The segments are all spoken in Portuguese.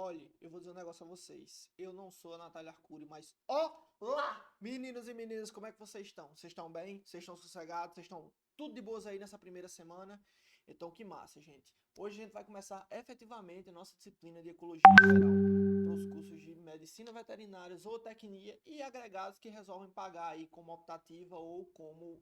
Olha, eu vou dizer um negócio a vocês. Eu não sou a Natália Arcuri, mas olá, meninos e meninas, como é que vocês estão? Vocês estão bem? Vocês estão sossegados? Vocês estão tudo de boas aí nessa primeira semana? Então, que massa, gente. Hoje a gente vai começar efetivamente a nossa disciplina de Ecologia Geral para os cursos de Medicina Veterinária, Zootecnia e agregados que resolvem pagar aí como optativa ou como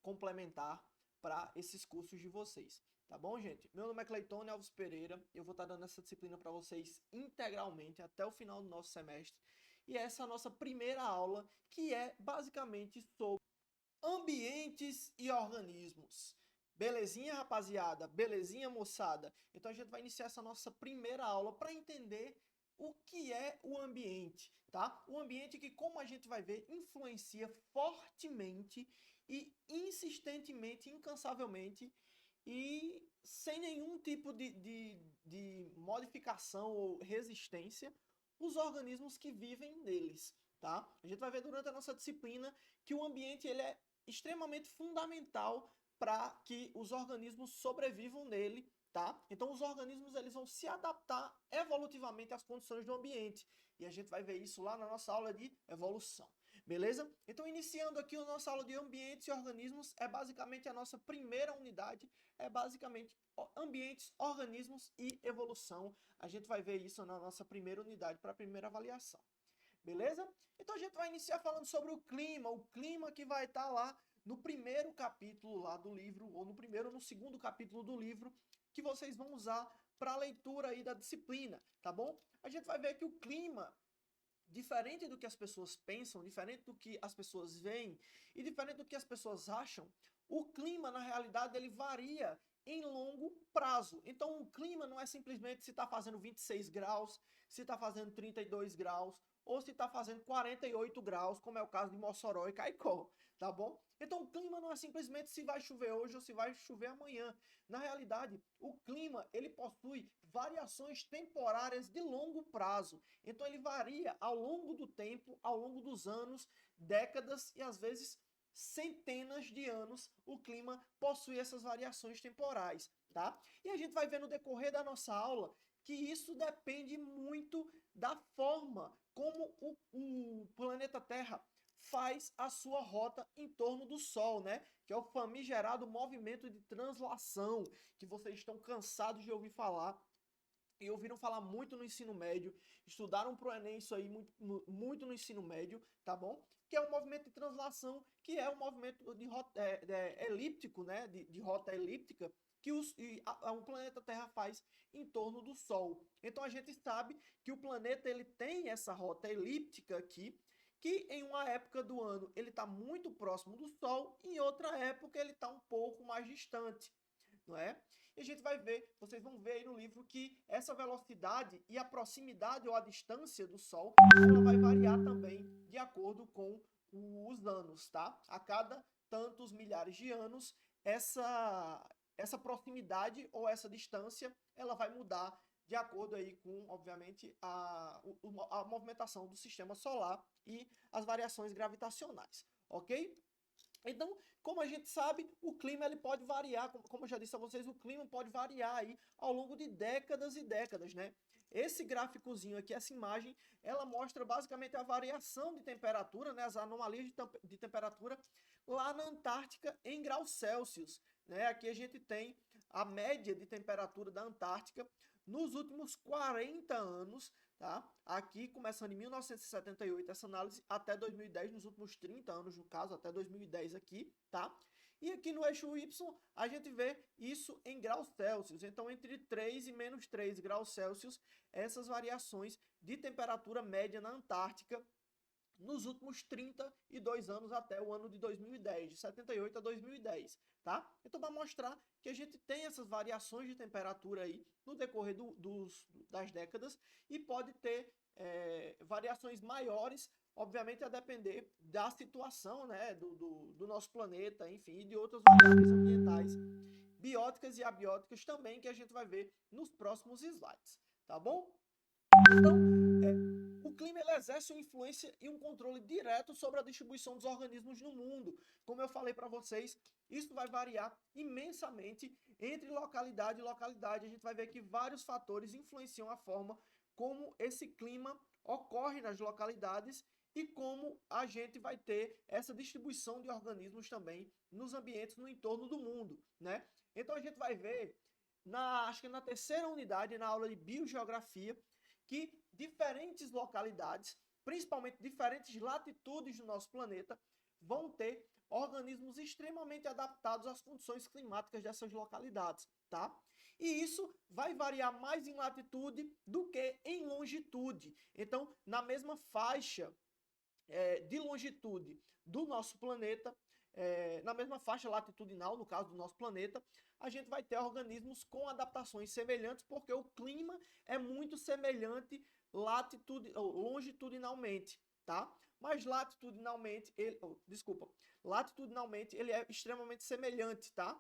complementar para esses cursos de vocês. Tá bom, gente? Meu nome é Cleitone Alves Pereira. Eu vou estar dando essa disciplina para vocês integralmente até o final do nosso semestre. E essa é a nossa primeira aula, que é basicamente sobre ambientes e organismos. Belezinha, rapaziada? Belezinha, moçada? Então a gente vai iniciar essa nossa primeira aula para entender o que é o ambiente, tá? O ambiente que, como a gente vai ver, influencia fortemente e insistentemente, incansavelmente e sem nenhum tipo de modificação ou resistência os organismos que vivem neles, tá? A gente vai ver durante a nossa disciplina que o ambiente ele é extremamente fundamental para que os organismos sobrevivam nele, tá? Então os organismos eles vão se adaptar evolutivamente às condições do ambiente e a gente vai ver isso lá na nossa aula de evolução. Beleza? Então, iniciando aqui a nossa aula de ambientes e organismos, é basicamente a nossa primeira unidade, é basicamente ambientes, organismos e evolução. A gente vai ver isso na nossa primeira unidade para a primeira avaliação. Beleza? Então a gente vai iniciar falando sobre o clima que vai estar lá no primeiro capítulo lá do livro, ou no primeiro ou no segundo capítulo do livro, que vocês vão usar para a leitura aí da disciplina, tá bom? A gente vai ver que o clima, diferente do que as pessoas pensam, diferente do que as pessoas veem e diferente do que as pessoas acham, o clima, na realidade, ele varia em longo prazo. Então, o clima não é simplesmente se está fazendo 26 graus, se está fazendo 32 graus, ou se está fazendo 48 graus, como é o caso de Mossoró e Caicó, tá bom? Então, o clima não é simplesmente se vai chover hoje ou se vai chover amanhã. Na realidade, o clima, ele possui variações temporárias de longo prazo. Então, ele varia ao longo do tempo, ao longo dos anos, décadas e, às vezes, centenas de anos, o clima possui essas variações temporais, tá? E a gente vai ver no decorrer da nossa aula que isso depende muito da forma como o planeta Terra faz a sua rota em torno do Sol, né? Que é o famigerado movimento de translação, que vocês estão cansados de ouvir falar e ouviram falar muito no ensino médio, estudaram pro Enem isso aí muito no ensino médio, tá bom? Que é o movimento de translação, que é o movimento de rota, elíptico, né? De rota elíptica, que o planeta Terra faz em torno do Sol. Então a gente sabe que o planeta ele tem essa rota elíptica aqui, que em uma época do ano ele está muito próximo do Sol, e em outra época ele está um pouco mais distante, não é? E a gente vai ver, vocês vão ver aí no livro que essa velocidade e a proximidade ou a distância do Sol, ela vai variar também de acordo com os anos, tá? A cada tantos milhares de anos, essa proximidade ou essa distância, ela vai mudar de acordo aí com, obviamente, a movimentação do sistema solar e as variações gravitacionais, ok? Então, como a gente sabe, o clima ele pode variar, como eu já disse a vocês, o clima pode variar aí ao longo de décadas e décadas, né? Esse gráficozinho aqui, essa imagem, ela mostra basicamente a variação de temperatura, né? As anomalias de temperatura lá na Antártica em graus Celsius, né? Aqui a gente tem a média de temperatura da Antártica nos últimos 40 anos, tá? Aqui, começando em 1978, essa análise até 2010, nos últimos 30 anos, no caso, até 2010 aqui, tá? E aqui no eixo Y, a gente vê isso em graus Celsius. Então, entre 3 e menos 3 graus Celsius, essas variações de temperatura média na Antártica nos últimos 32 anos até o ano de 2010, de 78 a 2010, tá? Então, para mostrar que a gente tem essas variações de temperatura aí no decorrer das décadas e pode ter variações maiores, obviamente a depender da situação, né, do nosso planeta, enfim, e de outras variáveis ambientais, bióticas e abióticas também, que a gente vai ver nos próximos slides, tá bom? Então, o clima ele exerce uma influência e um controle direto sobre a distribuição dos organismos no mundo. Como eu falei para vocês, isso vai variar imensamente entre localidade e localidade, a gente vai ver que vários fatores influenciam a forma como esse clima ocorre nas localidades e como a gente vai ter essa distribuição de organismos também nos ambientes no entorno do mundo, né? Então a gente vai ver, acho que na terceira unidade, na aula de biogeografia, que diferentes localidades, principalmente diferentes latitudes do nosso planeta, vão ter organismos extremamente adaptados às condições climáticas dessas localidades, tá? E isso vai variar mais em latitude do que em longitude. Então, na mesma faixa de longitude do nosso planeta, na mesma faixa latitudinal, no caso do nosso planeta, a gente vai ter organismos com adaptações semelhantes, porque o clima é muito semelhante longitudinalmente, tá? Mas latitudinalmente ele é extremamente semelhante, tá?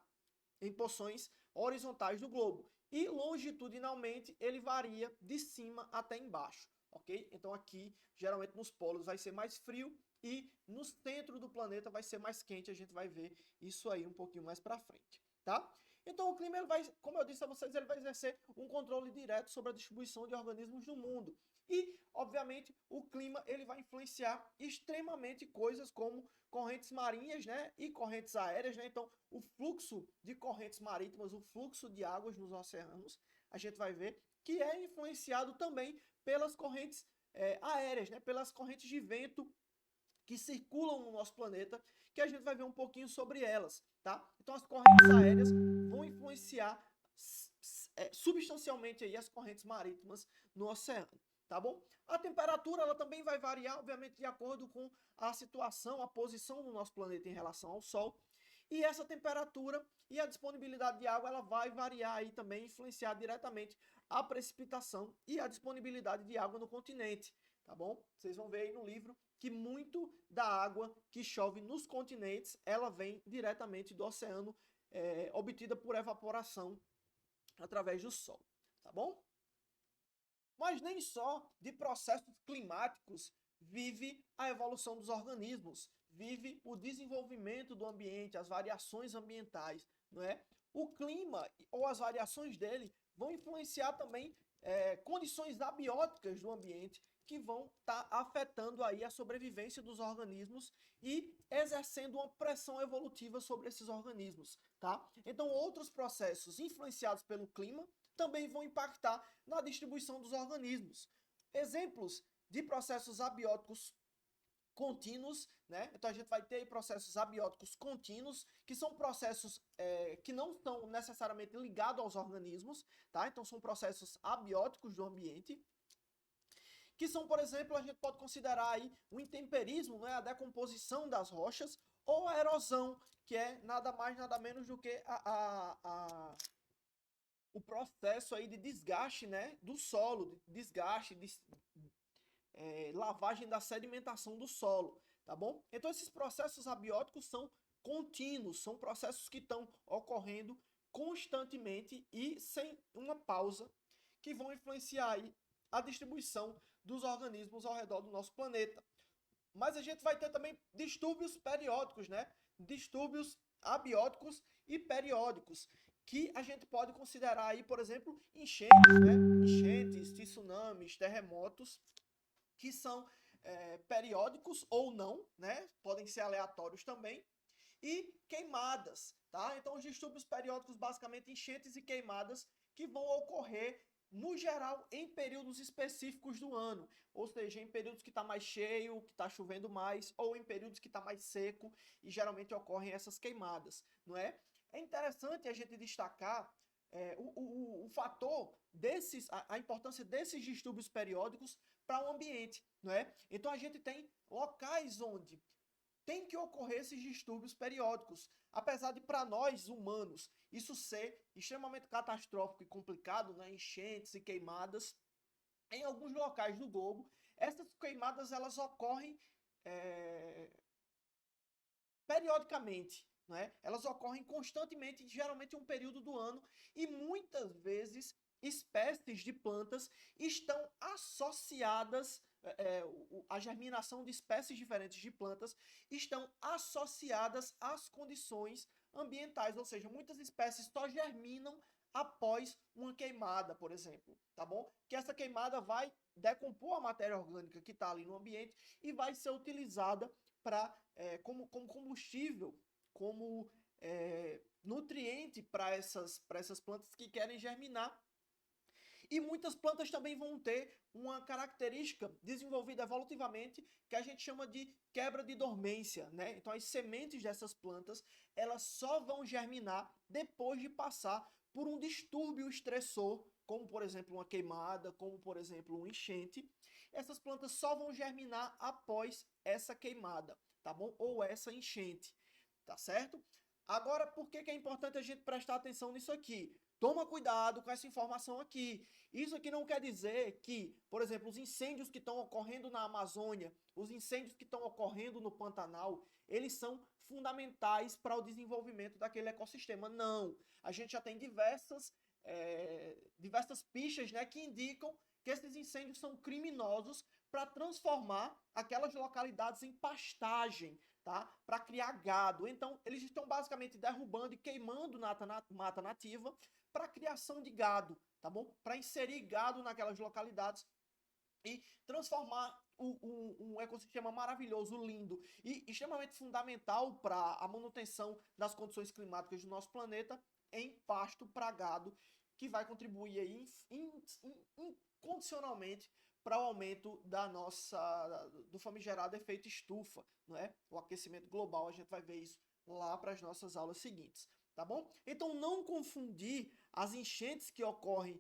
Em porções horizontais do globo. E longitudinalmente ele varia de cima até embaixo, ok? Então aqui, geralmente nos polos vai ser mais frio e no centro do planeta vai ser mais quente. A gente vai ver isso aí um pouquinho mais para frente, tá? Então o clima, ele vai, como eu disse a vocês, ele vai exercer um controle direto sobre a distribuição de organismos no mundo. E, obviamente, o clima, ele vai influenciar extremamente coisas como correntes marinhas, né, e correntes aéreas, né? Então, o fluxo de correntes marítimas, o fluxo de águas nos oceanos, a gente vai ver que é influenciado também pelas correntes aéreas, né, pelas correntes de vento que circulam no nosso planeta, que a gente vai ver um pouquinho sobre elas, tá? Então, as correntes aéreas vão influenciar substancialmente aí as correntes marítimas no oceano, tá bom? A temperatura, ela também vai variar, obviamente, de acordo com a situação, a posição do nosso planeta em relação ao Sol. E essa temperatura e a disponibilidade de água, ela vai variar aí também, influenciar diretamente a precipitação e a disponibilidade de água no continente, tá bom? Vocês vão ver aí no livro que muito da água que chove nos continentes, ela vem diretamente do oceano, obtida por evaporação através do Sol, tá bom? Mas nem só de processos climáticos vive a evolução dos organismos, vive o desenvolvimento do ambiente, as variações ambientais, não é? O clima ou as variações dele vão influenciar também condições abióticas do ambiente que vão estar afetando aí a sobrevivência dos organismos e exercendo uma pressão evolutiva sobre esses organismos, tá? Então, outros processos influenciados pelo clima também vão impactar na distribuição dos organismos. Exemplos de processos abióticos contínuos, né? Então a gente vai ter processos abióticos contínuos, que são processos que não estão necessariamente ligados aos organismos, tá? Então são processos abióticos do ambiente, que são, por exemplo, a gente pode considerar aí o intemperismo, né? A decomposição das rochas, ou a erosão, que é nada mais, nada menos do que o processo aí de desgaste, né, do solo, de desgaste, lavagem da sedimentação do solo, tá bom? Então esses processos abióticos são contínuos, são processos que estão ocorrendo constantemente e sem uma pausa, que vão influenciar aí a distribuição dos organismos ao redor do nosso planeta. Mas a gente vai ter também distúrbios periódicos, né? Distúrbios abióticos e periódicos, que a gente pode considerar aí, por exemplo, enchentes, né? Enchentes, tsunamis, terremotos, que são periódicos ou não, né? Podem ser aleatórios também. E queimadas, tá? Então, os distúrbios periódicos, basicamente enchentes e queimadas, que vão ocorrer, no geral, em períodos específicos do ano. Ou seja, em períodos que está mais cheio, que está chovendo mais, ou em períodos que está mais seco, e geralmente ocorrem essas queimadas, não é? É interessante a gente destacar o fator desses, a importância desses distúrbios periódicos para o ambiente, não é? Então a gente tem locais onde tem que ocorrer esses distúrbios periódicos, apesar de para nós humanos isso ser extremamente catastrófico e complicado, né? Enchentes e queimadas. Em alguns locais do globo, essas queimadas elas ocorrem periodicamente, né? Elas ocorrem constantemente, geralmente em um período do ano, e muitas vezes espécies de plantas estão associadas, a germinação de espécies diferentes de plantas estão associadas às condições ambientais, ou seja, muitas espécies só germinam após uma queimada, por exemplo, tá bom? Que essa queimada vai decompor a matéria orgânica que está ali no ambiente e vai ser utilizada como combustível, como nutriente para essas plantas que querem germinar. E muitas plantas também vão ter uma característica desenvolvida evolutivamente que a gente chama de quebra de dormência, né? Então as sementes dessas plantas, elas só vão germinar depois de passar por um distúrbio estressor, como por exemplo uma queimada, como por exemplo um enchente. Essas plantas só vão germinar após essa queimada, tá bom? Ou essa enchente, tá certo? Agora, por que é importante a gente prestar atenção nisso aqui? Toma cuidado com essa informação aqui. Isso aqui não quer dizer que, por exemplo, os incêndios que estão ocorrendo na Amazônia, os incêndios que estão ocorrendo no Pantanal, eles são fundamentais para o desenvolvimento daquele ecossistema. Não. A gente já tem diversas pistas, né, que indicam que esses incêndios são criminosos para transformar aquelas localidades em pastagem, tá? Para criar gado. Então, eles estão basicamente derrubando e queimando mata nativa para criação de gado, tá bom? Para inserir gado naquelas localidades e transformar um ecossistema maravilhoso, lindo e extremamente fundamental para a manutenção das condições climáticas do nosso planeta em pasto para gado, que vai contribuir aí incondicionalmente para o aumento do famigerado efeito estufa, não é? O aquecimento global, a gente vai ver isso lá para as nossas aulas seguintes, tá bom? Então não confundir as enchentes que ocorrem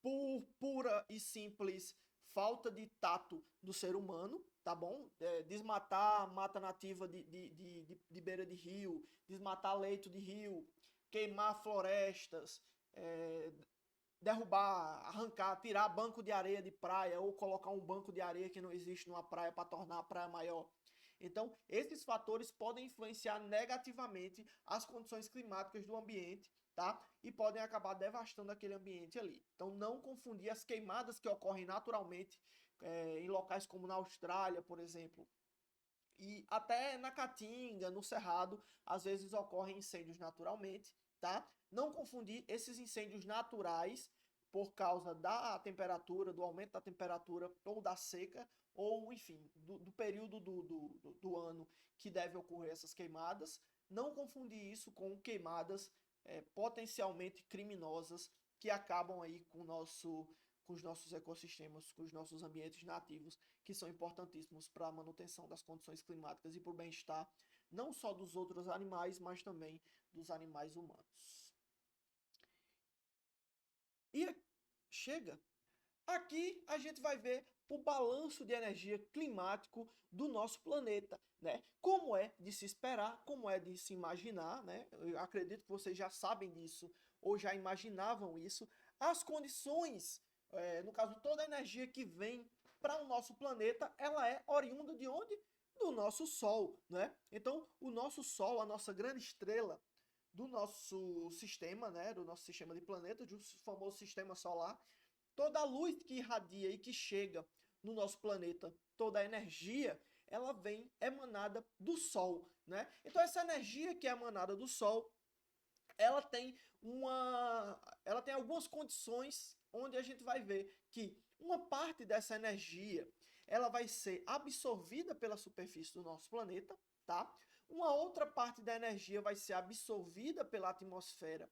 por pura e simples falta de tato do ser humano, tá bom? Desmatar mata nativa de beira de rio, desmatar leito de rio, queimar florestas, derrubar, arrancar, tirar banco de areia de praia ou colocar um banco de areia que não existe numa praia para tornar a praia maior. Então, esses fatores podem influenciar negativamente as condições climáticas do ambiente, tá? E podem acabar devastando aquele ambiente ali. Então, não confundir as queimadas que ocorrem naturalmente em locais como na Austrália, por exemplo, e até na Caatinga, no Cerrado, às vezes ocorrem incêndios naturalmente, tá? Não confundir esses incêndios naturais por causa da temperatura, do aumento da temperatura ou da seca, ou enfim, do período do ano que deve ocorrer essas queimadas. Não confundir isso com queimadas potencialmente criminosas que acabam aí com os nossos ecossistemas, com os nossos ambientes nativos, que são importantíssimos para a manutenção das condições climáticas e para o bem-estar não só dos outros animais, mas também dos animais humanos. E chega. Aqui a gente vai ver o balanço de energia climático do nosso planeta, né? Como é de se esperar, como é de se imaginar, né? Eu acredito que vocês já sabem disso ou já imaginavam isso. As condições, no caso, toda a energia que vem para o nosso planeta, ela é oriunda de onde? Do nosso Sol, né? Então, o nosso Sol, a nossa grande estrela do nosso sistema, né? Do nosso sistema de planetas, do famoso sistema solar, toda a luz que irradia e que chega no nosso planeta, toda a energia, ela vem emanada do Sol, né? Então essa energia que é emanada do Sol, ela tem algumas condições onde a gente vai ver que uma parte dessa energia, ela vai ser absorvida pela superfície do nosso planeta, tá? Uma outra parte da energia vai ser absorvida pela atmosfera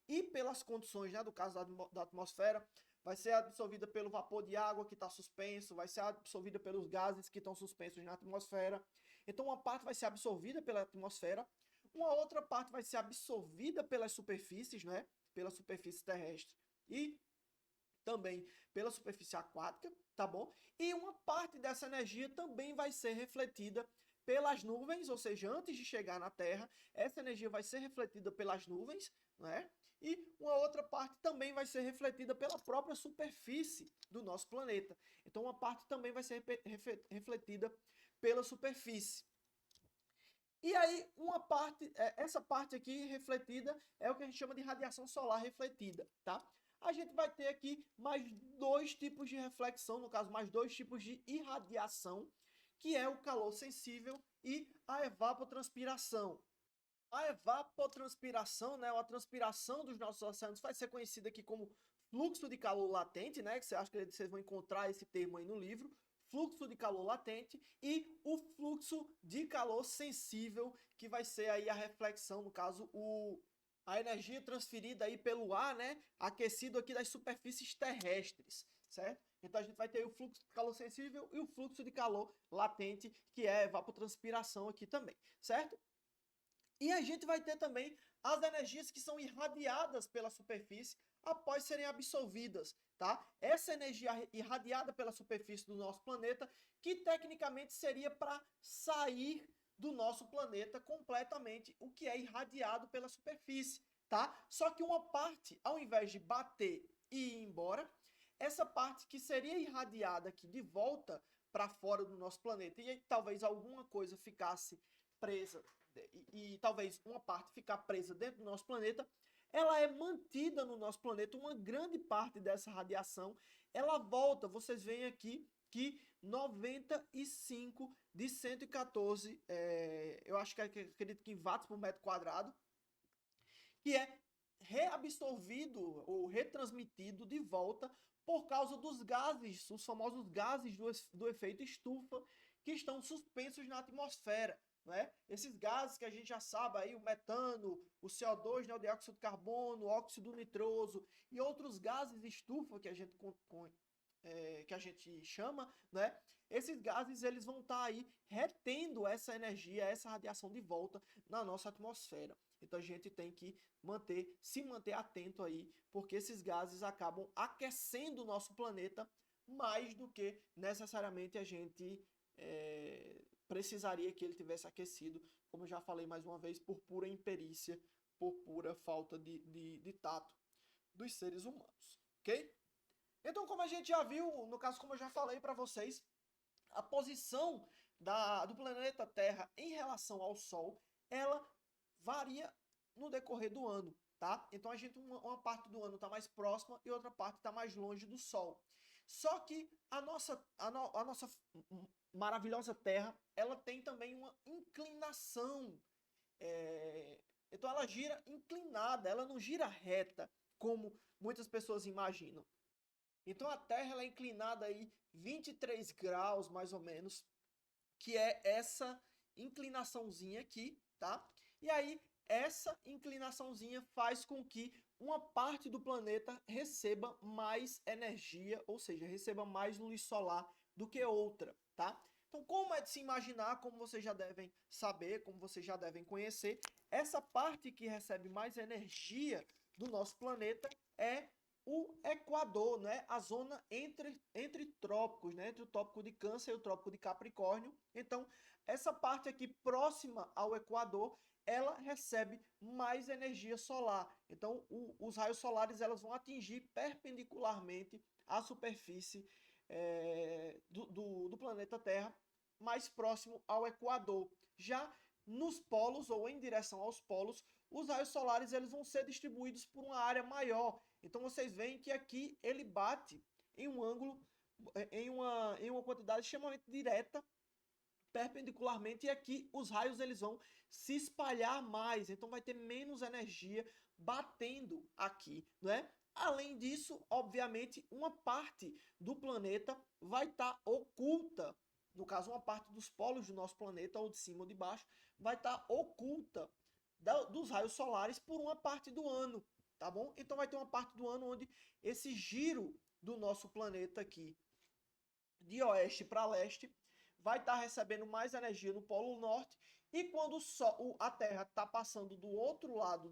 e pelas condições, né, do caso da atmosfera, vai ser absorvida pelo vapor de água que está suspenso, vai ser absorvida pelos gases que estão suspensos na atmosfera. Então, uma parte vai ser absorvida pela atmosfera, uma outra parte vai ser absorvida pelas superfícies, né? Pela superfície terrestre e também pela superfície aquática, tá bom? E uma parte dessa energia também vai ser refletida pelas nuvens, ou seja, antes de chegar na Terra, essa energia vai ser refletida pelas nuvens, né? E uma outra parte também vai ser refletida pela própria superfície do nosso planeta. Então, uma parte também vai ser refletida pela superfície. E aí, essa parte aqui refletida é o que a gente chama de radiação solar refletida, tá? A gente vai ter aqui mais dois tipos de reflexão, no caso, mais dois tipos de irradiação, que é o calor sensível e a evapotranspiração. A evapotranspiração, né, ou a transpiração dos nossos oceanos vai ser conhecida aqui como fluxo de calor latente, né, que você acha que vocês vão encontrar esse termo aí no livro, fluxo de calor latente e o fluxo de calor sensível, que vai ser aí a reflexão, no caso, a energia transferida aí pelo ar, né, aquecido aqui das superfícies terrestres, certo? Então a gente vai ter o fluxo de calor sensível e o fluxo de calor latente, que é a evapotranspiração aqui também, certo? E a gente vai ter também as energias que são irradiadas pela superfície após serem absorvidas, tá? Essa energia irradiada pela superfície do nosso planeta, que tecnicamente seria para sair do nosso planeta completamente, o que é irradiado pela superfície, tá? Só que uma parte, ao invés de bater e ir embora, essa parte que seria irradiada aqui de volta para fora do nosso planeta, e aí talvez alguma coisa ficasse presa e talvez uma parte ficar presa dentro do nosso planeta, ela é mantida no nosso planeta, uma grande parte dessa radiação, ela volta, vocês veem aqui que 95 de 114, eu acho que acredito que em watts por metro quadrado, que é reabsorvido ou retransmitido de volta por causa dos gases, os famosos gases do efeito estufa, que estão suspensos na atmosfera. Né? Esses gases que a gente já sabe aí, o metano, o CO2, né, o dióxido de carbono, o óxido nitroso e outros gases estufa que a gente chama, né? Esses gases eles vão estar aí retendo essa energia, essa radiação de volta na nossa atmosfera. Então a gente tem que se manter atento aí, porque esses gases acabam aquecendo o nosso planeta mais do que necessariamente a gente precisaria que ele tivesse aquecido, como eu já falei mais uma vez, por pura imperícia, por pura falta de tato dos seres humanos, ok? Então, como a gente já viu, no caso, como eu já falei para vocês, a posição do planeta Terra em relação ao Sol, ela varia no decorrer do ano, tá? Então, uma parte do ano está mais próxima e outra parte está mais longe do Sol. Só que a nossa maravilhosa Terra, ela tem também uma inclinação. Então, ela gira inclinada, ela não gira reta, como muitas pessoas imaginam. Então a Terra ela é inclinada aí 23 graus mais ou menos, que é essa inclinaçãozinha aqui, tá? E aí essa inclinaçãozinha faz com que uma parte do planeta receba mais energia, ou seja, receba mais luz solar do que outra, tá? Então, como é de se imaginar, como vocês já devem saber, como vocês já devem conhecer, essa parte que recebe mais energia do nosso planeta é o Equador, né? A zona entre trópicos, né? Entre o trópico de Câncer e o trópico de Capricórnio. Então, essa parte aqui próxima ao Equador, ela recebe mais energia solar. Então, os raios solares elas vão atingir perpendicularmente a superfície do planeta Terra, mais próximo ao Equador. Já nos polos ou em direção aos polos, os raios solares eles vão ser distribuídos por uma área maior. Então vocês veem que aqui ele bate em um ângulo, em uma quantidade extremamente direta, perpendicularmente, e aqui os raios eles vão se espalhar mais, então vai ter menos energia batendo aqui, não é? Além disso, obviamente, uma parte do planeta vai estar oculta, no caso, uma parte dos polos do nosso planeta, ou de cima ou de baixo, vai estar oculta dos raios solares por uma parte do ano, tá bom? Então vai ter uma parte do ano onde esse giro do nosso planeta aqui, de oeste para leste, vai estar recebendo mais energia no Polo Norte, e quando a Terra está passando do outro lado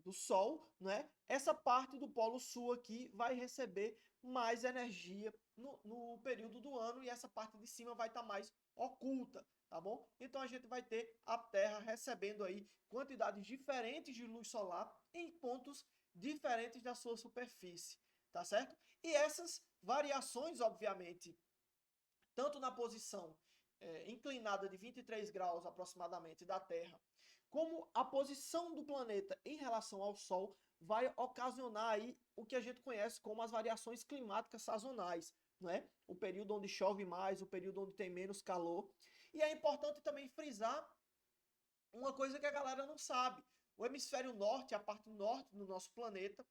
do Sol, né, essa parte do Polo Sul aqui vai receber mais energia no período do ano, e essa parte de cima vai estar mais oculta, tá bom? Então a gente vai ter a Terra recebendo aí quantidades diferentes de luz solar em pontos diferentes da sua superfície, tá certo? E essas variações, obviamente, tanto na posição inclinada de 23 graus aproximadamente da Terra, como a posição do planeta em relação ao Sol, vai ocasionar aí o que a gente conhece como as variações climáticas sazonais, né? O período onde chove mais, o período onde tem menos calor. E é importante também frisar uma coisa que a galera não sabe. O hemisfério norte, a parte norte do nosso planeta,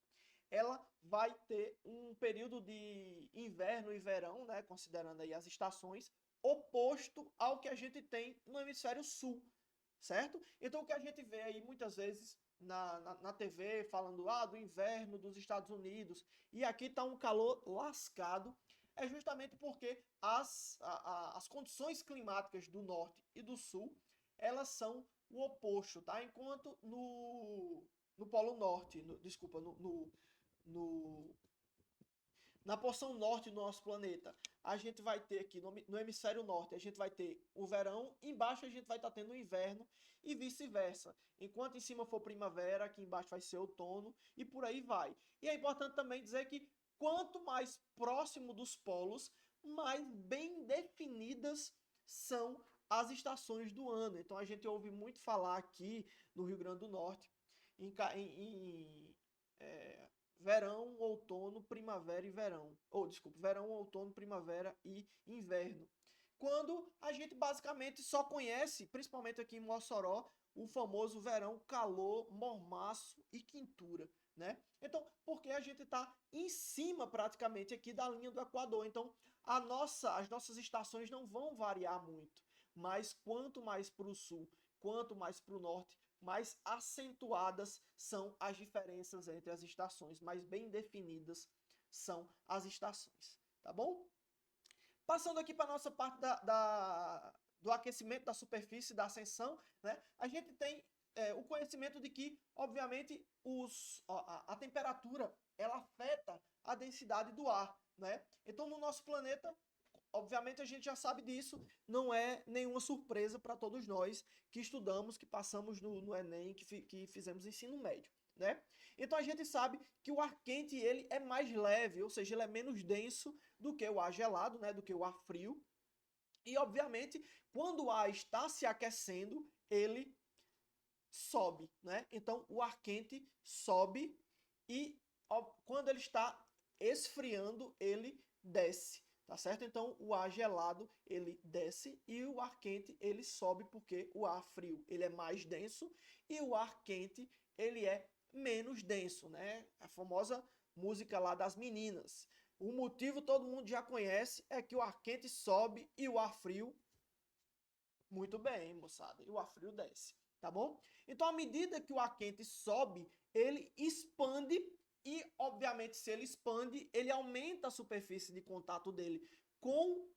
ela vai ter um período de inverno e verão, né, considerando aí as estações, oposto ao que a gente tem no hemisfério sul, certo? Então o que a gente vê aí muitas vezes na TV falando do inverno dos Estados Unidos e aqui está um calor lascado, é justamente porque as condições climáticas do norte e do sul, elas são o oposto, tá? Enquanto no Polo Norte, desculpa, no, na porção norte do nosso planeta, a gente vai ter aqui no hemisfério norte, a gente vai ter o verão, embaixo a gente vai estar tendo o inverno e vice-versa. Enquanto em cima for primavera, aqui embaixo vai ser outono e por aí vai. E é importante também dizer que quanto mais próximo dos polos, mais bem definidas são as estações do ano. Então a gente ouve muito falar aqui no Rio Grande do Norte em verão, outono, primavera e verão. Ou, desculpa, verão, outono, primavera e inverno. Quando a gente basicamente só conhece, principalmente aqui em Mossoró, o famoso verão, calor, mormaço e quintura, né? Então, porque a gente está em cima praticamente aqui da linha do Equador. Então, as nossas estações não vão variar muito. Mas quanto mais para o sul, quanto mais para o norte, mais acentuadas são as diferenças entre as estações, mais bem definidas são as estações, tá bom? Passando aqui para a nossa parte do aquecimento da superfície, da ascensão, né? A gente tem o conhecimento de que, obviamente, a temperatura ela afeta a densidade do ar, né? Então, no nosso planeta, obviamente a gente já sabe disso, não é nenhuma surpresa para todos nós que estudamos, que passamos no Enem, que fizemos ensino médio, né? Então a gente sabe que o ar quente ele é mais leve, ou seja, ele é menos denso do que o ar gelado, né? Do que o ar frio. E obviamente, quando o ar está se aquecendo, ele sobe, né? Então o ar quente sobe e quando ele está esfriando, ele desce, tá certo? Então o ar gelado ele desce e o ar quente ele sobe porque o ar frio ele é mais denso e o ar quente ele é menos denso, né? A famosa música lá das meninas. O motivo todo mundo já conhece é que o ar quente sobe e o ar frio, muito bem, moçada, e o ar frio desce, tá bom? Então, à medida que o ar quente sobe, ele expande e, obviamente, se ele expande, ele aumenta a superfície de contato dele com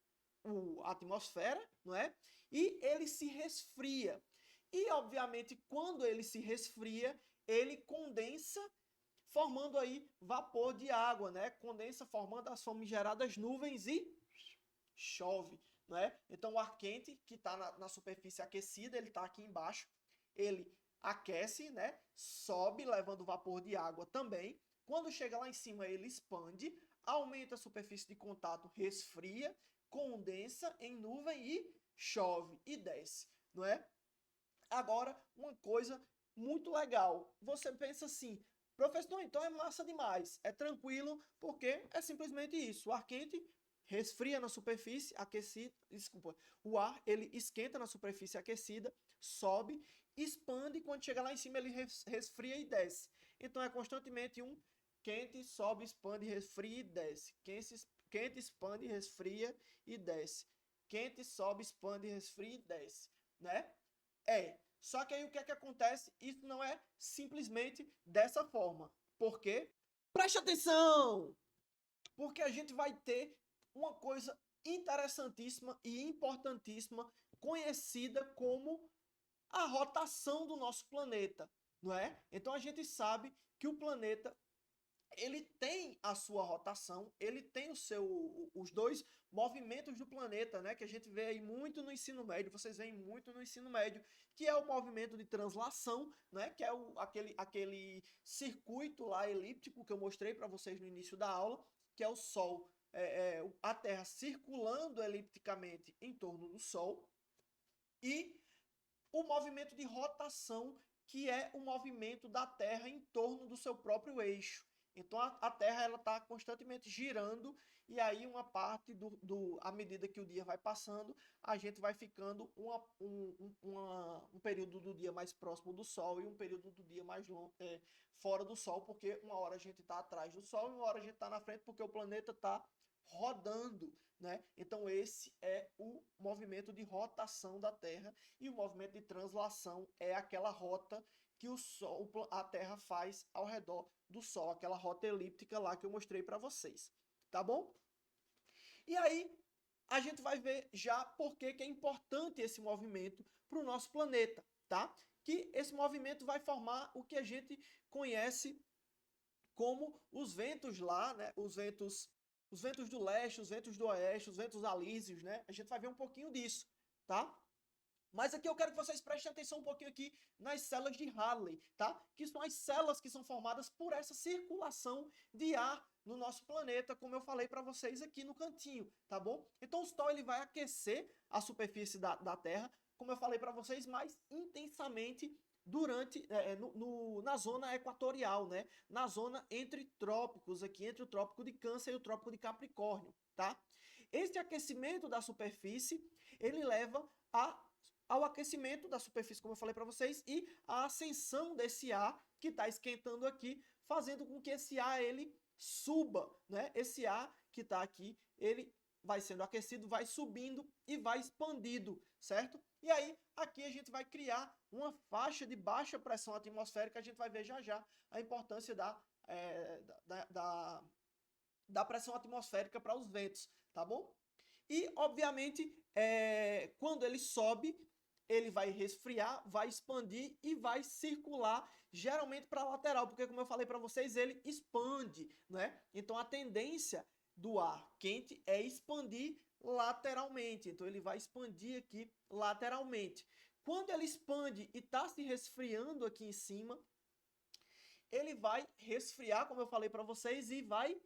a atmosfera, não é? E ele se resfria. E, obviamente, quando ele se resfria, ele condensa, formando aí vapor de água, né? Condensa formando as famigeradas nuvens e chove, não é? Então o ar quente que está na superfície aquecida, ele está aqui embaixo, ele aquece, né? Sobe, levando vapor de água também. Quando chega lá em cima, ele expande, aumenta a superfície de contato, resfria, condensa em nuvem e chove e desce, não é? Agora, uma coisa muito legal. Você pensa assim, professor, então é massa demais, é tranquilo, porque é simplesmente isso. O ar quente resfria na superfície aquecida, desculpa, o ar ele esquenta na superfície aquecida, sobe, expande e quando chega lá em cima ele resfria e desce. Então é constantemente um quente, sobe, expande, resfria e desce. Quente, expande, resfria e desce. Quente, sobe, expande, resfria e desce, né? Só que aí o que é que acontece? Isso não é simplesmente dessa forma. Por quê? Preste atenção! Porque a gente vai ter uma coisa interessantíssima e importantíssima conhecida como a rotação do nosso planeta, não é? Então a gente sabe que o planeta ele tem a sua rotação, ele tem os dois movimentos do planeta, né? Que a gente vê aí muito no ensino médio, vocês veem muito no ensino médio, que é o movimento de translação, né? Que é aquele circuito lá elíptico que eu mostrei para vocês no início da aula, que é o Sol, a Terra circulando elipticamente em torno do Sol, e o movimento de rotação, que é o movimento da Terra em torno do seu próprio eixo. Então a Terra ela está constantemente girando e aí uma parte à medida que o dia vai passando, a gente vai ficando um período do dia mais próximo do Sol e um período do dia mais longo, fora do Sol, porque uma hora a gente está atrás do Sol e uma hora a gente está na frente porque o planeta está rodando, né? Então esse é o movimento de rotação da Terra e o movimento de translação é aquela rota que a Terra faz ao redor do Sol, aquela rota elíptica lá que eu mostrei para vocês, tá bom? E aí a gente vai ver já por que é importante esse movimento para o nosso planeta, tá? Que esse movimento vai formar o que a gente conhece como os ventos lá, né? Os ventos do leste, os ventos do oeste, os ventos alísios, né? A gente vai ver um pouquinho disso, tá? Mas aqui eu quero que vocês prestem atenção um pouquinho aqui nas células de Hadley, tá? Que são as células que são formadas por essa circulação de ar no nosso planeta, como eu falei para vocês aqui no cantinho, tá bom? Então o Sol ele vai aquecer a superfície da Terra, como eu falei para vocês, mais intensamente durante na zona equatorial, né? Na zona entre trópicos aqui, entre o trópico de Câncer e o trópico de Capricórnio, tá? Esse aquecimento da superfície, ele leva ao aquecimento da superfície, como eu falei para vocês, e a ascensão desse ar que está esquentando aqui, fazendo com que esse ar ele suba, né? Esse ar que está aqui, ele vai sendo aquecido, vai subindo e vai expandindo, certo? E aí, aqui a gente vai criar uma faixa de baixa pressão atmosférica, a gente vai ver já já a importância da pressão atmosférica para os ventos, tá bom? E, obviamente, quando ele sobe, ele vai resfriar, vai expandir e vai circular, geralmente para a lateral, porque, como eu falei para vocês, ele expande, né? Então, a tendência do ar quente é expandir lateralmente. Então, ele vai expandir aqui lateralmente. Quando ele expande e está se resfriando aqui em cima, ele vai resfriar, como eu falei para vocês, e vai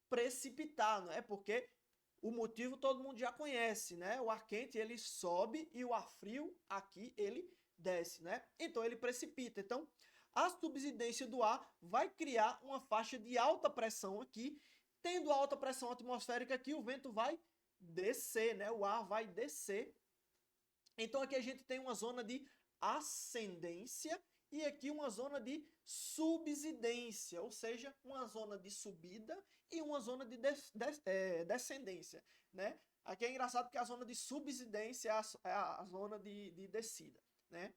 precipitar, não é? Porque o motivo todo mundo já conhece, né? O ar quente ele sobe e o ar frio aqui ele desce, né? Então ele precipita. Então a subsidência do ar vai criar uma faixa de alta pressão aqui. Tendo alta pressão atmosférica aqui, o vento vai descer, né? O ar vai descer. Então aqui a gente tem uma zona de ascendência e aqui uma zona de subsidência, ou seja, uma zona de subida e uma zona de descendência, né? Aqui é engraçado porque a zona de subsidência é a zona de descida, né?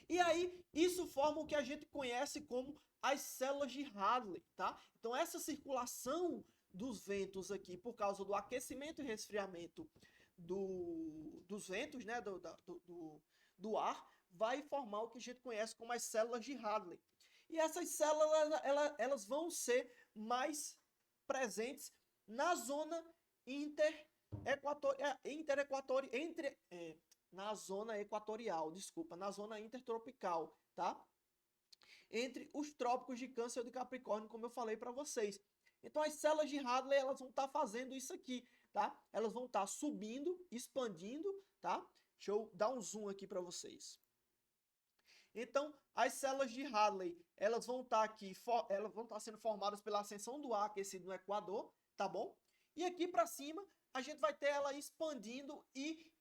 E aí, isso forma o que a gente conhece como as células de Hadley, tá? Então, essa circulação dos ventos aqui, por causa do aquecimento e resfriamento dos ventos, né, do ar, vai formar o que a gente conhece como as células de Hadley. E essas células elas vão ser mais presentes na zona na zona equatorial, desculpa, na zona intertropical, tá? Entre os trópicos de Câncer e de Capricórnio, como eu falei para vocês. Então as células de Hadley elas vão estar fazendo isso aqui, tá? Elas vão estar subindo, expandindo, tá? Deixa eu dar um zoom aqui para vocês. Então, as células de Hadley, elas vão estar aqui, elas vão estar sendo formadas pela ascensão do ar aquecido no Equador, tá bom? E aqui para cima, a gente vai ter ela expandindo e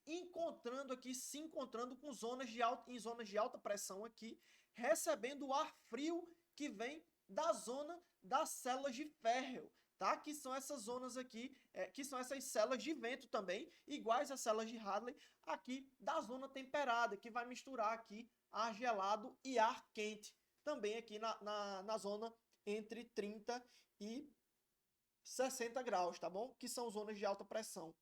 se encontrando com zonas em zonas de alta pressão aqui, recebendo o ar frio que vem da zona das células de Ferrel, tá? Que são essas zonas aqui, que são essas células de vento também, iguais às células de Hadley, aqui da zona temperada, que vai misturar aqui ar gelado e ar quente, também aqui na zona entre 30 e 60 graus, tá bom? Que são zonas de alta pressão.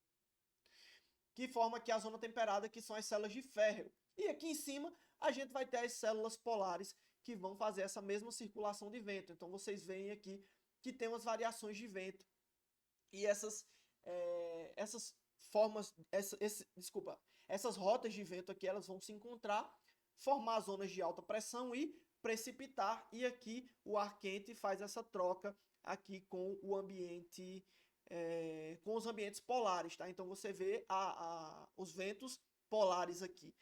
Que forma aqui a zona temperada, que são as células de Ferrel. E aqui em cima, a gente vai ter as células polares, que vão fazer essa mesma circulação de vento. Então, vocês veem aqui que tem umas variações de vento. E essas rotas de vento aqui, elas vão se encontrar, formar zonas de alta pressão e precipitar. E aqui o ar quente faz essa troca aqui com o ambiente, com os ambientes polares, tá? Então você vê os ventos polares aqui,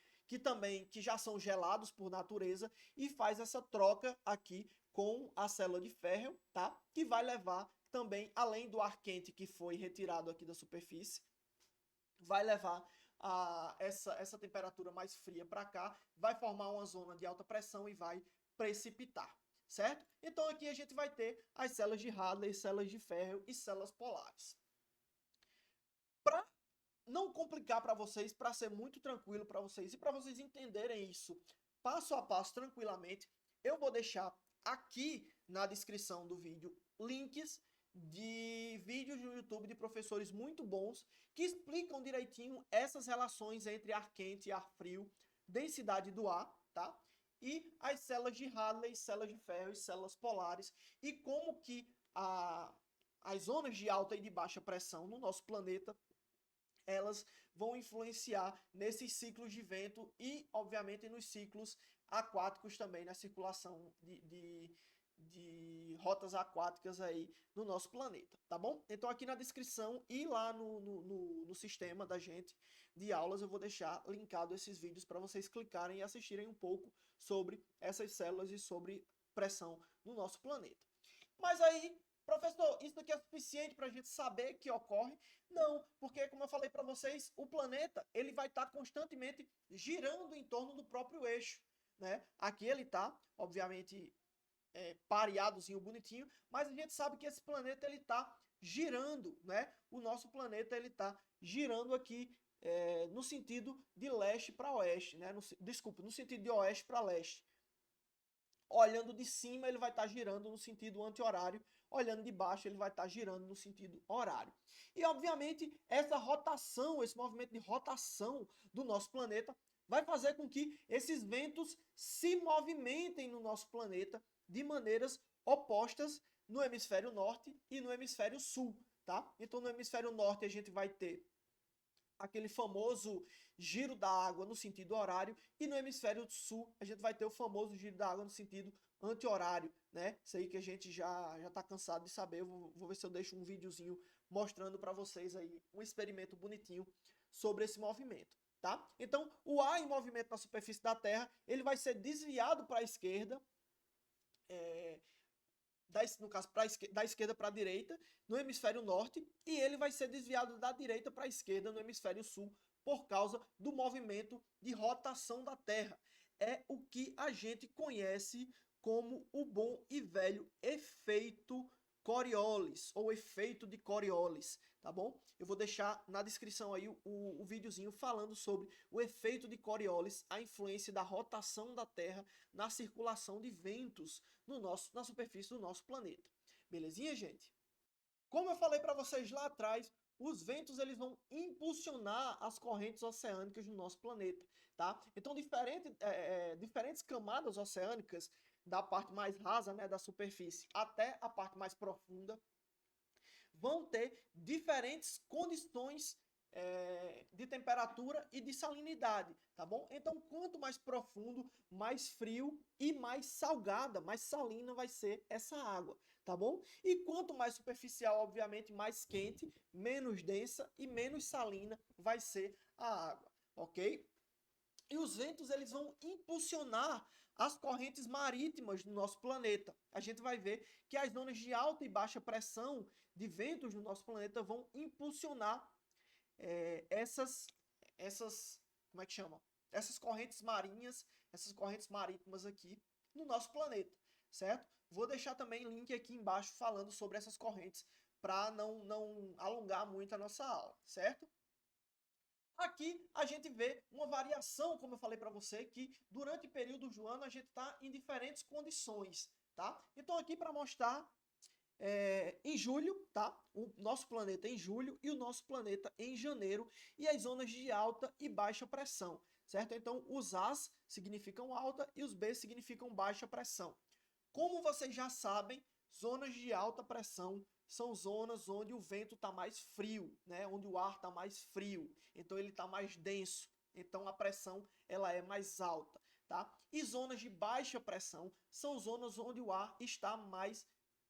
que já são gelados por natureza e faz essa troca aqui com a célula de ferro, tá? Que vai levar também, além do ar quente que foi retirado aqui da superfície, vai levar essa temperatura mais fria para cá, vai formar uma zona de alta pressão e vai precipitar, certo? Então aqui a gente vai ter as células de Hadley, células de ferro e células polares. Para não complicar para vocês, para ser muito tranquilo para vocês e para vocês entenderem isso passo a passo tranquilamente, eu vou deixar aqui na descrição do vídeo links de vídeos no YouTube de professores muito bons que explicam direitinho essas relações entre ar quente e ar frio, densidade do ar, tá? E as células de Hadley, células de ferro e células polares e como que as zonas de alta e de baixa pressão no nosso planeta elas vão influenciar nesses ciclos de vento e, obviamente, nos ciclos aquáticos também, na circulação de rotas aquáticas aí no nosso planeta, tá bom? Então aqui na descrição e lá no sistema da gente de aulas eu vou deixar linkado esses vídeos para vocês clicarem e assistirem um pouco sobre essas células e sobre pressão no nosso planeta. Mas aí, professor, isso daqui é suficiente para a gente saber que ocorre? Não, porque como eu falei para vocês, o planeta ele vai estar constantemente girando em torno do próprio eixo, né? Aqui ele está, obviamente, pareadozinho, bonitinho, mas a gente sabe que esse planeta ele está girando, né? O nosso planeta ele está girando aqui no sentido de leste para oeste, né? Desculpa, no sentido de oeste para leste. Olhando de cima, ele vai estar girando no sentido anti-horário. Olhando de baixo, ele vai estar girando no sentido horário. E, obviamente, essa rotação, esse movimento de rotação do nosso planeta vai fazer com que esses ventos se movimentem no nosso planeta de maneiras opostas no hemisfério norte e no hemisfério sul, tá? Então, no hemisfério norte, a gente vai ter aquele famoso giro da água no sentido horário, e no hemisfério sul a gente vai ter o famoso giro da água no sentido anti-horário, né? Isso aí que a gente já tá cansado de saber. Eu vou ver se eu deixo um videozinho mostrando para vocês aí um experimento bonitinho sobre esse movimento, tá? Então, o ar em movimento na superfície da Terra, ele vai ser desviado para a esquerda, no caso, da esquerda para a direita, no hemisfério norte, e ele vai ser desviado da direita para a esquerda no hemisfério sul, por causa do movimento de rotação da Terra. É o que a gente conhece como o bom e velho efeito Coriolis, ou efeito de Coriolis, tá bom? Eu vou deixar na descrição aí o videozinho falando sobre o efeito de Coriolis, a influência da rotação da Terra na circulação de ventos na superfície do nosso planeta. Belezinha, gente? Como eu falei para vocês lá atrás, os ventos eles vão impulsionar as correntes oceânicas no nosso planeta, tá? Então, diferentes camadas oceânicas, da parte mais rasa, né, da superfície, até a parte mais profunda, vão ter diferentes condições de temperatura e de salinidade, tá bom? Então, quanto mais profundo, mais frio e mais salgada, mais salina vai ser essa água, tá bom? E quanto mais superficial, obviamente, mais quente, menos densa e menos salina vai ser a água, ok? E os ventos eles vão impulsionar as correntes marítimas do nosso planeta. A gente vai ver que as zonas de alta e baixa pressão de ventos no nosso planeta vão impulsionar como é que chama? Essas correntes marinhas, essas correntes marítimas aqui no nosso planeta, certo? Vou deixar também link aqui embaixo falando sobre essas correntes para não alongar muito a nossa aula, certo? Aqui a gente vê uma variação, como eu falei para você, que durante o período do ano a gente está em diferentes condições, tá? Então aqui para mostrar em julho, tá? O nosso planeta em julho e o nosso planeta em janeiro e as zonas de alta e baixa pressão, certo? Então os A's significam alta e os B's significam baixa pressão. Como vocês já sabem, zonas de alta pressão são zonas onde o vento está mais frio, né? Onde o ar está mais frio, então ele está mais denso, então a pressão ela é mais alta, tá? E zonas de baixa pressão são zonas onde o ar está mais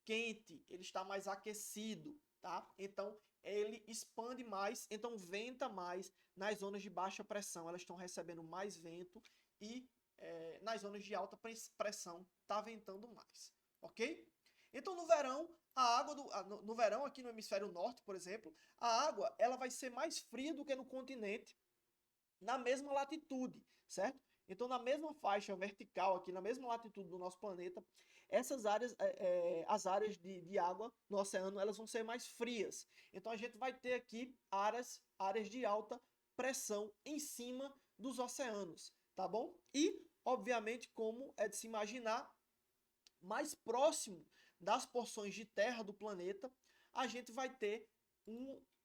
quente, ele está mais aquecido, tá? Então ele expande mais, então venta mais nas zonas de baixa pressão, elas estão recebendo mais vento e nas zonas de alta pressão está ventando mais, ok? Então no verão, no verão aqui no hemisfério norte, por exemplo, a água ela vai ser mais fria do que no continente, na mesma latitude, certo? Então na mesma faixa vertical aqui, na mesma latitude do nosso planeta, essas áreas, as áreas de água no oceano, elas vão ser mais frias. Então a gente vai ter aqui áreas de alta pressão em cima dos oceanos, tá bom? E, obviamente, como é de se imaginar, mais próximo das porções de terra do planeta, a gente vai ter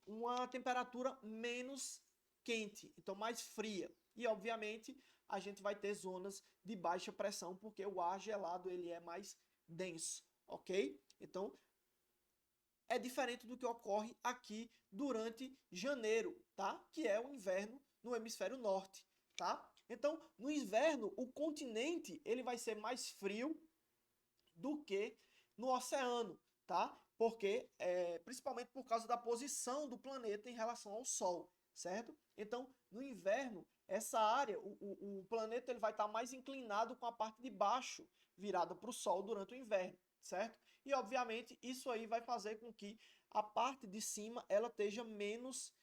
uma temperatura menos quente, então mais fria. E, obviamente, a gente vai ter zonas de baixa pressão, porque o ar gelado ele é mais denso, ok? Então, é diferente do que ocorre aqui durante janeiro, tá? Que é o inverno no hemisfério norte, tá? Então, no inverno, o continente ele vai ser mais frio do que no oceano, tá? Porque, principalmente por causa da posição do planeta em relação ao Sol, certo? Então, no inverno, essa área, o planeta ele vai estar mais inclinado com a parte de baixo virada para o Sol durante o inverno, certo? E, obviamente, isso aí vai fazer com que a parte de cima ela esteja menos...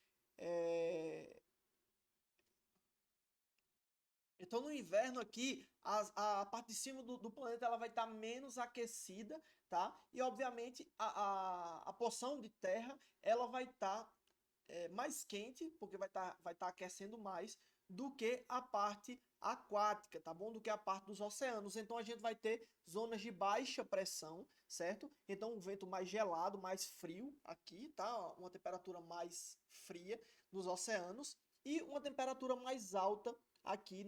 Então, no inverno aqui, a parte de cima do planeta ela vai estar menos aquecida, tá? E, obviamente, a porção de terra ela vai estar mais quente, porque vai tá aquecendo mais do que a parte aquática, tá bom? Do que a parte dos oceanos. Então, a gente vai ter zonas de baixa pressão, certo? Então, um vento mais gelado, mais frio aqui, tá? Uma temperatura mais fria nos oceanos e uma temperatura mais alta aqui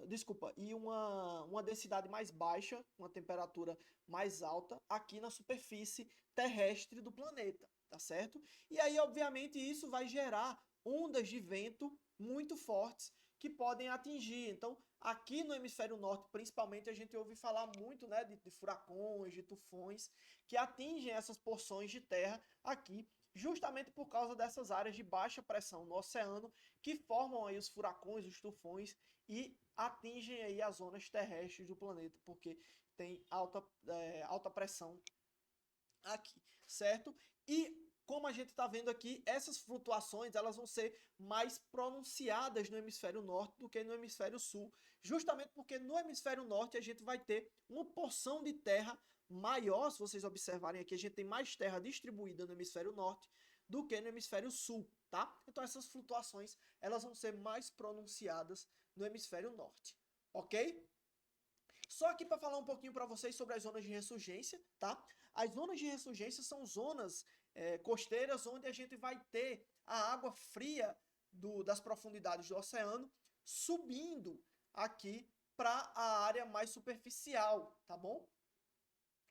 desculpa, e uma densidade mais baixa, uma temperatura mais alta aqui na superfície terrestre do planeta, tá certo? E aí, obviamente, isso vai gerar ondas de vento muito fortes que podem atingir. Então, aqui no hemisfério norte, principalmente, a gente ouve falar muito, né, de furacões, de tufões, que atingem essas porções de terra aqui, justamente por causa dessas áreas de baixa pressão no oceano, que formam aí os furacões, os tufões, e atingem aí as zonas terrestres do planeta, porque tem alta pressão aqui, certo? E como a gente está vendo aqui, essas flutuações elas vão ser mais pronunciadas no hemisfério norte do que no hemisfério sul, justamente porque no hemisfério norte a gente vai ter uma porção de terra maior, se vocês observarem aqui, a gente tem mais terra distribuída no hemisfério norte do que no hemisfério sul, tá? Então essas flutuações elas vão ser mais pronunciadas no hemisfério norte, ok? Só aqui para falar um pouquinho para vocês sobre as zonas de ressurgência, tá? As zonas de ressurgência são zonas costeiras onde a gente vai ter a água fria das profundidades do oceano subindo aqui para a área mais superficial, tá bom?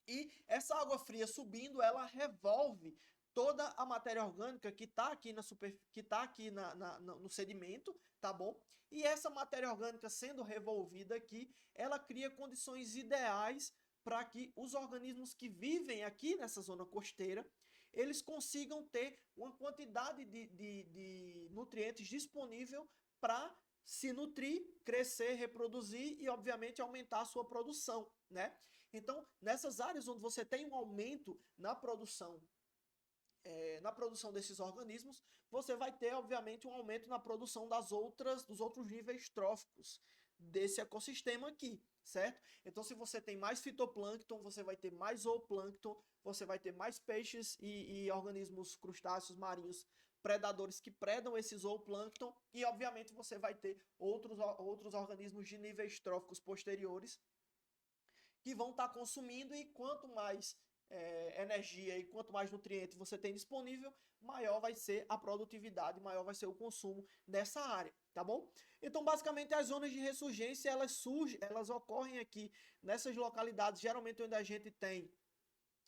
E essa água fria subindo, ela revolve toda a matéria orgânica que está aqui, no sedimento, tá bom? E essa matéria orgânica sendo revolvida aqui, ela cria condições ideais para que os organismos que vivem aqui nessa zona costeira, eles consigam ter uma quantidade de nutrientes disponível para se nutrir, crescer, reproduzir e, obviamente, aumentar a sua produção, né? Então, nessas áreas onde você tem um aumento na produção desses organismos, você vai ter, obviamente, um aumento na produção dos outros níveis tróficos desse ecossistema aqui, certo? Então, se você tem mais fitoplâncton, você vai ter mais zooplâncton, você vai ter mais peixes e organismos crustáceos marinhos predadores que predam esse zooplâncton e, obviamente, você vai ter outros organismos de níveis tróficos posteriores que vão estar consumindo, e quanto mais energia e quanto mais nutrientes você tem disponível, maior vai ser a produtividade, maior vai ser o consumo dessa área, tá bom? Então, basicamente, as zonas de ressurgência, elas ocorrem aqui nessas localidades, geralmente onde a gente tem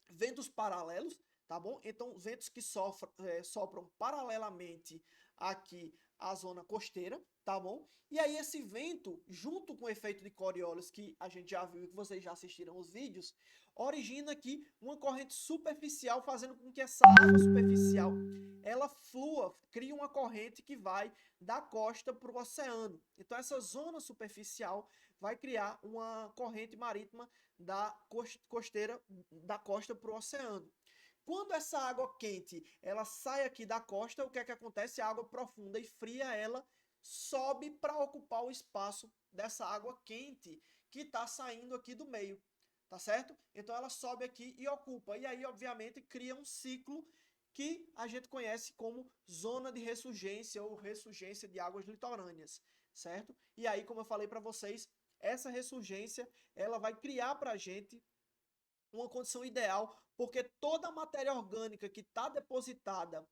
ventos paralelos, tá bom? Então, ventos que sopram paralelamente aqui à zona costeira, tá bom? E aí esse vento, junto com o efeito de Coriolis, que a gente já viu e que vocês já assistiram os vídeos, origina aqui uma corrente superficial, fazendo com que essa água superficial ela flua, cria uma corrente que vai da costa para o oceano. Então essa zona superficial vai criar uma corrente marítima da costeira, da costa para o oceano. Quando essa água quente ela sai aqui da costa, o que é que acontece? A água profunda e fria ela sobe para ocupar o espaço dessa água quente que está saindo aqui do meio, tá certo? Então ela sobe aqui e ocupa. E aí, obviamente, cria um ciclo que a gente conhece como zona de ressurgência ou ressurgência de águas litorâneas, certo? E aí, como eu falei para vocês, essa ressurgência ela vai criar para a gente uma condição ideal, porque toda a matéria orgânica que está depositada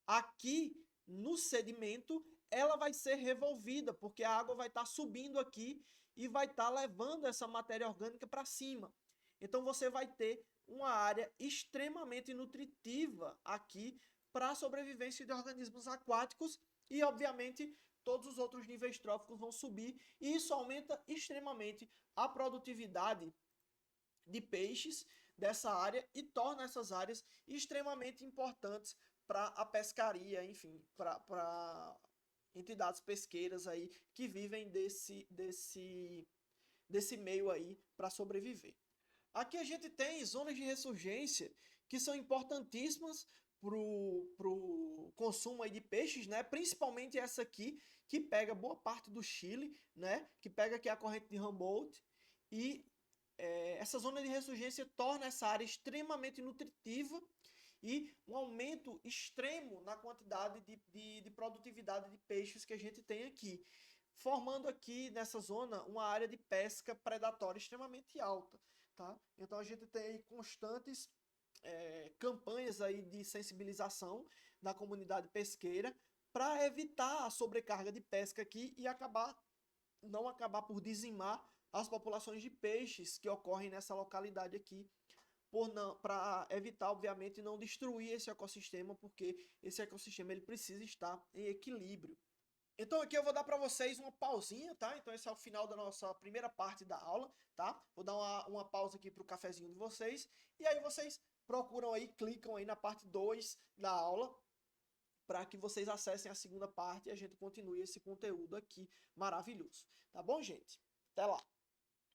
aqui no sedimento, ela vai ser revolvida, porque a água vai estar subindo aqui e vai estar levando essa matéria orgânica para cima. Então você vai ter uma área extremamente nutritiva aqui para a sobrevivência de organismos aquáticos e, obviamente, todos os outros níveis tróficos vão subir e isso aumenta extremamente a produtividade de peixes dessa área e torna essas áreas extremamente importantes para a pescaria, enfim, para entidades pesqueiras aí que vivem desse meio aí para sobreviver. Aqui a gente tem zonas de ressurgência que são importantíssimas pro consumo aí de peixes, né? Principalmente essa aqui, que pega boa parte do Chile, né? Que pega aqui a corrente de Humboldt e essa zona de ressurgência torna essa área extremamente nutritiva e um aumento extremo na quantidade de produtividade de peixes que a gente tem aqui, formando aqui nessa zona uma área de pesca predatória extremamente alta. Tá? Então a gente tem constantes campanhas aí de sensibilização da comunidade pesqueira para evitar a sobrecarga de pesca aqui e não acabar por dizimar as populações de peixes que ocorrem nessa localidade aqui, para evitar, obviamente, não destruir esse ecossistema, porque esse ecossistema ele precisa estar em equilíbrio. Então aqui eu vou dar para vocês uma pausinha, tá? Então esse é o final da nossa primeira parte da aula, tá? Vou dar uma pausa aqui para o cafezinho de vocês, e aí vocês procuram aí, clicam aí na parte 2 da aula, para que vocês acessem a segunda parte e a gente continue esse conteúdo aqui maravilhoso. Tá bom, gente? Até lá!